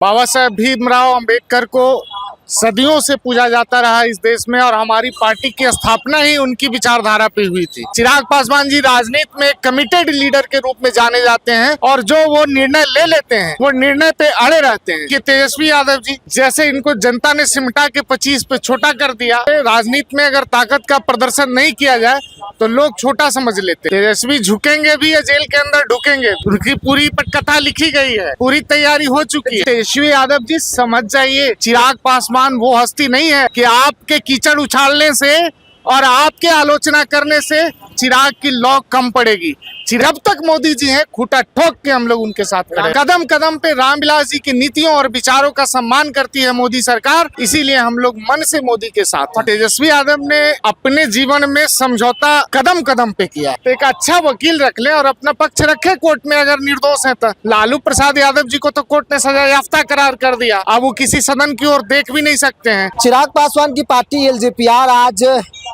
बाबा साहेब भीमराव अंबेडकर को सदियों से पूजा जाता रहा इस देश में और हमारी पार्टी की स्थापना ही उनकी विचारधारा पे हुई थी। चिराग पासवान जी राजनीति में कमिटेड लीडर के रूप में जाने जाते हैं और जो वो निर्णय ले लेते हैं वो निर्णय पे अड़े रहते हैं। कि तेजस्वी यादव जी जैसे इनको जनता ने सिमटा के 25 पे छोटा कर दिया। राजनीति में अगर ताकत का प्रदर्शन नहीं किया जाए तो लोग छोटा समझ लेते। तेजस्वी झुकेंगे भी या जेल के अंदर ढुकेंगे, उनकी पूरी कथा लिखी गई है, पूरी तैयारी हो चुकी है। तेजस्वी यादव जी समझ जाइए, चिराग पासवान वो हस्ती नहीं है कि आपके कीचड़ उछालने से और आपके आलोचना करने से चिराग की लौ कम पड़ेगी। जब तक मोदी जी हैं खूंटा ठोक के हम लोग उनके साथ खड़े। कदम कदम पे रामविलास जी की नीतियों और विचारों का सम्मान करती है मोदी सरकार, इसीलिए हम लोग मन से मोदी के साथ। तेजस्वी यादव ने अपने जीवन में समझौता कदम कदम पे किया। तो एक अच्छा वकील रख ले और अपना पक्ष रखे कोर्ट में अगर निर्दोष है तो। लालू प्रसाद यादव जी को तो कोर्ट ने सजा याफ्ता करार कर दिया, अब वो किसी सदन की ओर देख भी नहीं सकते हैं। चिराग पासवान की पार्टी एलजेपीआर आज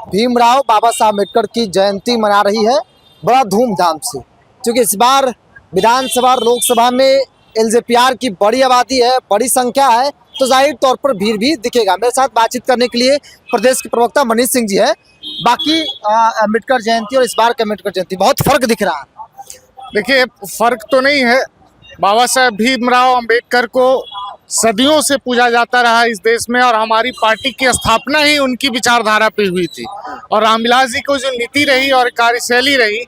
भीमराव बाबा साहब अम्बेडकर की जयंती मना रही है बड़ा धूमधाम से, क्योंकि इस बार विधानसभा और लोकसभा में एलजेपीआर की बड़ी आबादी है, बड़ी संख्या है, तो जाहिर तौर पर भीड़ भी दिखेगा। मेरे साथ बातचीत करने के लिए प्रदेश के प्रवक्ता मनीष सिंह जी है। बाकी अम्बेडकर जयंती और इस बार की अम्बेडकर जयंती बहुत फर्क दिख रहा है। देखिए फर्क तो नहीं है, बाबा साहेब भीमराव अंबेडकर को सदियों से पूजा जाता रहा इस देश में और हमारी पार्टी की स्थापना ही उनकी विचारधारा पे हुई थी। और रामविलास जी को जो नीति रही और कार्यशैली रही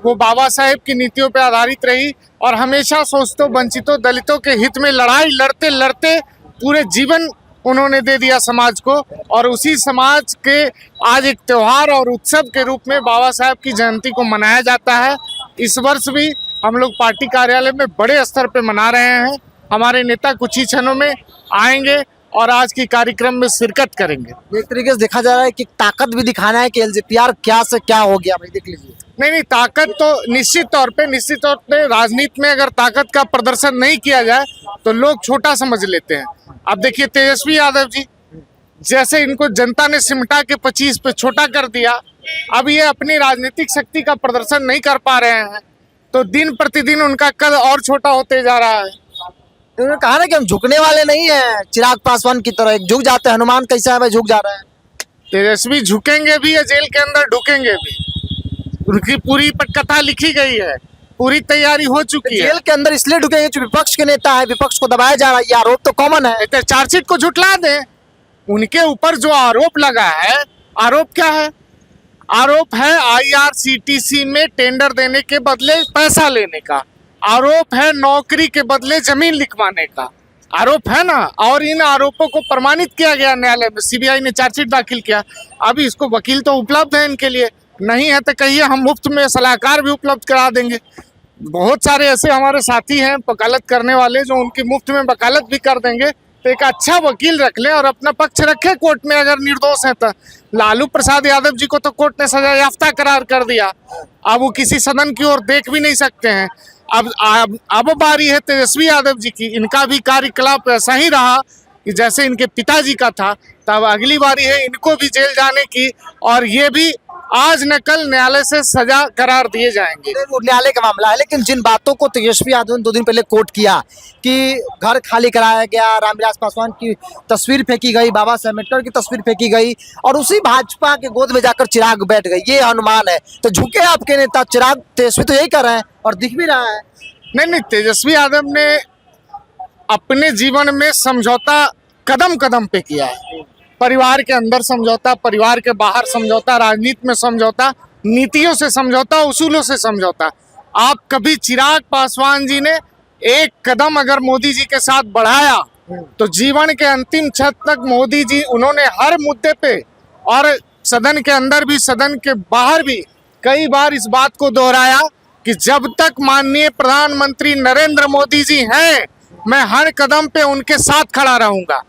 वो बाबा साहेब की नीतियों पे आधारित रही और हमेशा शोषितों वंचितों दलितों के हित में लड़ाई लड़ते लड़ते पूरे जीवन उन्होंने दे दिया समाज को। और उसी समाज के आज एक त्योहार और उत्सव के रूप में बाबा साहेब की जयंती को मनाया जाता है। इस वर्ष भी हम लोग पार्टी कार्यालय में बड़े स्तर पे मना रहे हैं। हमारे नेता कुछ ही क्षणों में आएंगे और आज की कार्यक्रम में शिरकत करेंगे। एक तरीके से देखा जा रहा है कि ताकत भी दिखाना है कि एलजेपीआर क्या से क्या हो गया, भाई देख लीजिए। नहीं, ताकत तो निश्चित तौर पे राजनीति में अगर ताकत का प्रदर्शन नहीं किया जाए तो लोग छोटा समझ लेते हैं। अब देखिए तेजस्वी यादव जी जैसे इनको जनता ने सिमटा के 25 पे छोटा कर दिया, अब ये अपनी राजनीतिक शक्ति का प्रदर्शन नहीं कर पा रहे हैं तो दिन प्रतिदिन उनका कद और छोटा होते जा रहा है। उन्होंने कहा ना कि हम झुकने वाले नहीं है, चिराग पासवान की तरह झुक जाते हैं। हनुमान कैसा है भाई, झुक जा रहा है। तेजस्वी झुकेंगे भी या जेल के अंदर ढुकेंगे भी, उनकी पूरी कथा लिखी गई है, पूरी तैयारी हो चुकी है। जेल के अंदर इसलिए ढुकेंगे क्योंकि विपक्ष के नेता है, विपक्ष को दबाया जा रहा है, ये आरोप तो कॉमन है। तो चार्जशीट को झुटला दें। उनके ऊपर जो आरोप लगा है, आरोप क्या है? आरोप है IRCTC में टेंडर देने के बदले पैसा लेने का, आरोप है नौकरी के बदले जमीन लिखवाने का, आरोप है ना। और इन आरोपों को प्रमाणित किया गया न्यायालय में, CBI ने चार्जशीट दाखिल किया। अभी इसको वकील तो उपलब्ध है इनके लिए, नहीं है तो कहिए हम मुफ्त में सलाहकार भी उपलब्ध करा देंगे। बहुत सारे ऐसे हमारे साथी हैं वकालत करने वाले जो उनकी मुफ्त में वकालत भी कर देंगे। तो एक अच्छा वकील रख ले और अपना पक्ष रखे कोर्ट में अगर निर्दोष है तो। लालू प्रसाद यादव जी को तो कोर्ट ने सजा याफ्ता करार कर दिया, अब वो किसी सदन की ओर देख भी नहीं सकते हैं। अब बारी है तेजस्वी यादव जी की। इनका भी कार्यकलाप ऐसा ही रहा कि जैसे इनके पिताजी का था, तब अगली बारी है इनको भी जेल जाने की और ये भी आज न कल न्यायालय से सजा करार दिए जाएंगे। वो न्यायालय का मामला है, लेकिन जिन बातों को तेजस्वी यादव ने 2 दिन पहले कोट किया कि घर खाली कराया गया, रामविलास पासवान की तस्वीर फेंकी गई, बाबा साहब अम्बेडकर की तस्वीर फेंकी गई और उसी भाजपा के गोद में जाकर चिराग बैठ गई, ये अनुमान है। तो झुके आपके नेता चिराग, तेजस्वी तो यही कर रहे हैं और दिख भी रहा है। नहीं, तेजस्वी यादव ने अपने जीवन में समझौता कदम कदम पे किया है। परिवार के अंदर समझौता, परिवार के बाहर समझौता, राजनीति में समझौता, नीतियों से समझौता, उसूलों से समझौता। आप कभी चिराग पासवान जी ने एक कदम अगर मोदी जी के साथ बढ़ाया तो जीवन के अंतिम क्षण तक मोदी जी उन्होंने हर मुद्दे पे और सदन के अंदर भी सदन के बाहर भी कई बार इस बात को दोहराया कि जब तक माननीय प्रधानमंत्री नरेंद्र मोदी जी हैं मैं हर कदम पे उनके साथ खड़ा रहूंगा।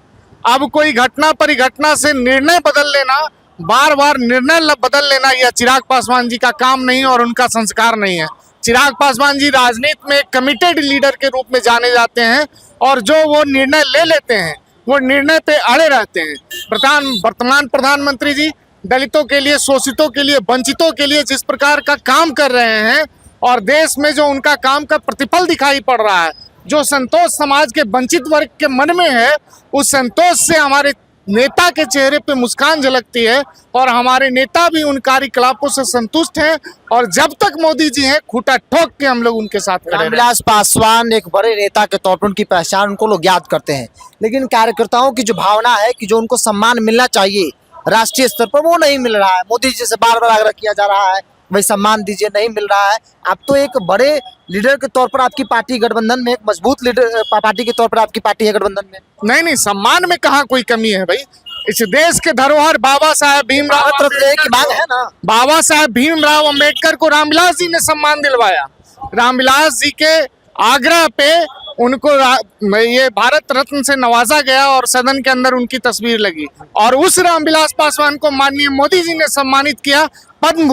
अब कोई घटना परिघटना से निर्णय बदल लेना, बार बार निर्णय बदल लेना, यह चिराग पासवान जी का काम नहीं और उनका संस्कार नहीं है। चिराग पासवान जी राजनीति में कमिटेड लीडर के रूप में जाने जाते हैं और जो वो निर्णय ले लेते हैं वो निर्णय पे अड़े रहते हैं। वर्तमान प्रधानमंत्री जी दलितों के लिए, शोषितों के लिए, वंचितों के लिए जिस प्रकार का काम कर रहे हैं और देश में जो उनका काम का प्रतिफल दिखाई पड़ रहा है जो संतोष समाज के वंचित वर्ग के मन में है, उस संतोष से हमारे नेता के चेहरे पे मुस्कान झलकती है और हमारे नेता भी उन कार्यकलापों से संतुष्ट हैं। और जब तक मोदी जी हैं, खूंटा ठोक के हम लोग उनके साथ खड़े रहेंगे। रामविलास पासवान एक बड़े नेता के तौर पर उनकी पहचान उनको लोग याद करते हैं, लेकिन कार्यकर्ताओं की जो भावना है कि जो उनको सम्मान मिलना चाहिए राष्ट्रीय स्तर पर, वो नहीं मिल रहा है। मोदी जी से बार बार आग्रह किया जा रहा है भाई सम्मान दीजिए, नहीं मिल रहा है। आप तो एक बड़े लीडर के तौर पर आपकी पार्टी गठबंधन में, एक मजबूत लीडर पार्टी के तौर पर आपकी पार्टी है गठबंधन में। नहीं नहीं, सम्मान में कहाँ कोई कमी है भाई। इस देश के धरोहर बाबा साहेब भीमराव भारत रत्न की बात है ना। बाबा साहेब भीमराव अंबेडकर को रामविलास जी ने सम्मान दिलवाया। रामविलास जी के आग्रह पे उनको ये भारत रत्न से नवाजा गया और सदन के अंदर उनकी तस्वीर लगी। और उस रामविलास पासवान को माननीय मोदी जी ने सम्मानित किया पद्म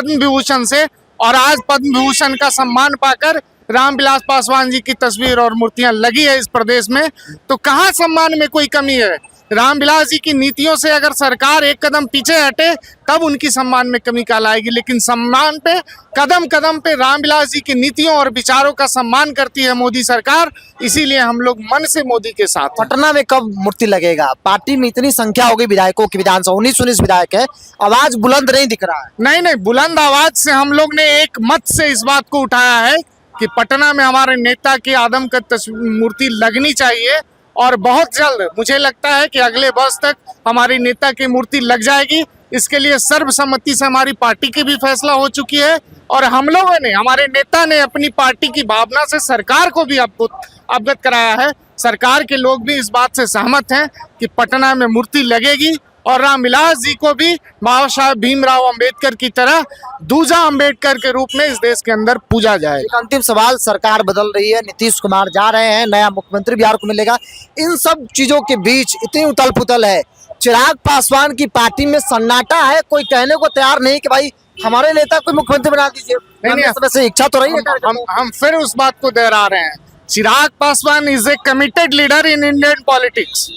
विभूषण से। और आज पद्म विभूषण का सम्मान पाकर रामविलास पासवान जी की तस्वीर और मूर्तियां लगी है इस प्रदेश में। तो कहाँ सम्मान में कोई कमी है? रामविलास जी की नीतियों से अगर सरकार एक कदम पीछे हटे तब उनकी सम्मान में कमी काल आएगी, लेकिन सम्मान पे कदम कदम पे रामविलास जी की नीतियों और विचारों का सम्मान करती है मोदी सरकार। इसीलिए हम लोग मन से मोदी के साथ हैं। पटना में कब मूर्ति लगेगा? पार्टी में इतनी संख्या होगी विधायकों की, विधानसभा 19 विधायक है, आवाज बुलंद नहीं दिख रहा है। नहीं नहीं, बुलंद आवाज से हम लोग ने एक मत से इस बात को उठाया है कि पटना में हमारे नेता की आदमकद मूर्ति लगनी चाहिए। और बहुत जल्द मुझे लगता है कि अगले वर्ष तक हमारी नेता की मूर्ति लग जाएगी। इसके लिए सर्वसम्मति से हमारी पार्टी की भी फैसला हो चुकी है और हम लोगों ने, हमारे नेता ने अपनी पार्टी की भावना से सरकार को भी अवगत कराया है। सरकार के लोग भी इस बात से सहमत हैं कि पटना में मूर्ति लगेगी और रामविलास जी को भी बाबा साहब भीमराव अंबेडकर की तरह दूजा अंबेडकर के रूप में इस देश के अंदर पूजा जाएगा। एक अंतिम सवाल, सरकार बदल रही है, नीतीश कुमार जा रहे हैं, नया मुख्यमंत्री बिहार को मिलेगा, इन सब चीजों के बीच इतनी उथल पुथल है, चिराग पासवान की पार्टी में सन्नाटा है, कोई कहने को तैयार नहीं कि भाई हमारे नेता को मुख्यमंत्री बना दीजिए। नहीं, से इच्छा तो रही है। हम फिर उस बात को दोहरा रहे हैं। Chirag Paswan is a committed leader in Indian politics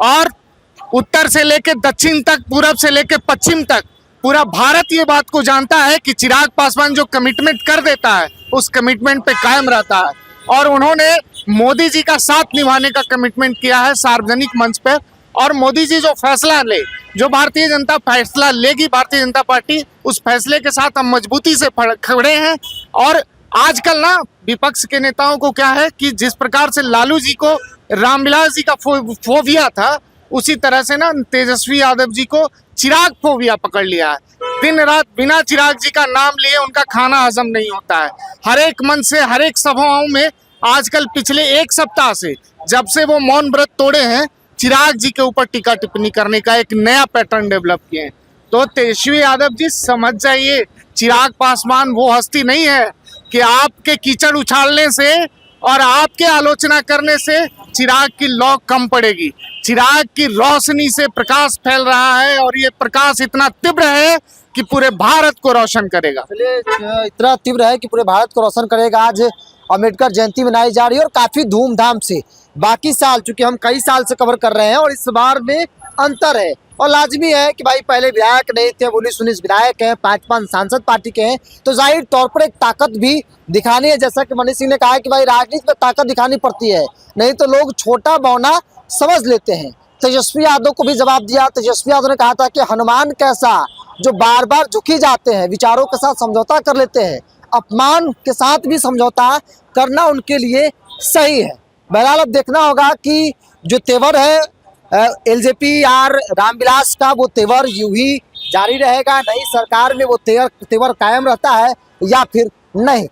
और उत्तर से लेकर दक्षिण तक, पूरब से लेकर पश्चिम तक पूरा भारत ये बात को जानता है कि चिराग पासवान जो कमिटमेंट कर देता है उस कमिटमेंट पे कायम रहता है। और उन्होंने मोदी जी का साथ निभाने का कमिटमेंट किया है सार्वजनिक मंच पर। और मोदी जी जो फैसला ले, जो भारतीय जनता फैसला लेगी, भारतीय जनता पार्टी उस फैसले के साथ हम मजबूती से खड़े हैं। और आजकल ना विपक्ष के नेताओं को क्या है कि जिस प्रकार से लालू जी को रामविलास जी का फोबिया था, उसी तरह से ना तेजस्वी यादव जी को चिराग फोबिया पकड़ लिया है। दिन रात बिना चिराग जी का नाम लिए उनका खाना हजम नहीं होता है। हर एक मंच से, हर एक सभाओं में आजकल पिछले एक सप्ताह से, जब से वो मौन व्रत तोड़े हैं, चिराग जी के ऊपर टीका टिप्पणी करने का एक नया पैटर्न डेवलप किए हैं। तो तेजस्वी यादव जी समझ जाइए, चिराग पासवान वो हस्ती नहीं है कि आपके कीचड़ उछालने से और आपके आलोचना करने से चिराग की लौ कम पड़ेगी। चिराग की रोशनी से प्रकाश फैल रहा है और ये प्रकाश इतना तीव्र है कि पूरे भारत को रोशन करेगा। इतना तीव्र है कि पूरे भारत को रोशन करेगा। आज अम्बेडकर जयंती मनाई जा रही है और काफी धूमधाम से। बाकी साल, चूंकि हम कई साल से कवर कर रहे हैं और इस बार में अंतर है और लाजमी है कि भाई पहले विधायक नहीं थे, 19 विधायक हैं, 5 सांसद पार्टी के हैं, तो जाहिर तौर पर एक ताकत भी दिखानी है। जैसा कि मनीष सिंह ने कहा कि भाई राजनीति में ताकत दिखानी पड़ती है, नहीं तो लोग छोटा बौना समझ लेते हैं। तेजस्वी यादव को भी जवाब दिया। तेजस्वी यादव ने कहा था कि हनुमान कैसा जो बार बार झुकी जाते हैं, विचारों के साथ समझौता कर लेते हैं, अपमान के साथ भी समझौता करना उनके लिए सही है। बहरहाल अब देखना होगा कि जो तेवर है एलजेपी आर रामविलास का, वो तेवर यूं ही जारी रहेगा, नई सरकार में वो तेवर कायम रहता है या फिर नहीं।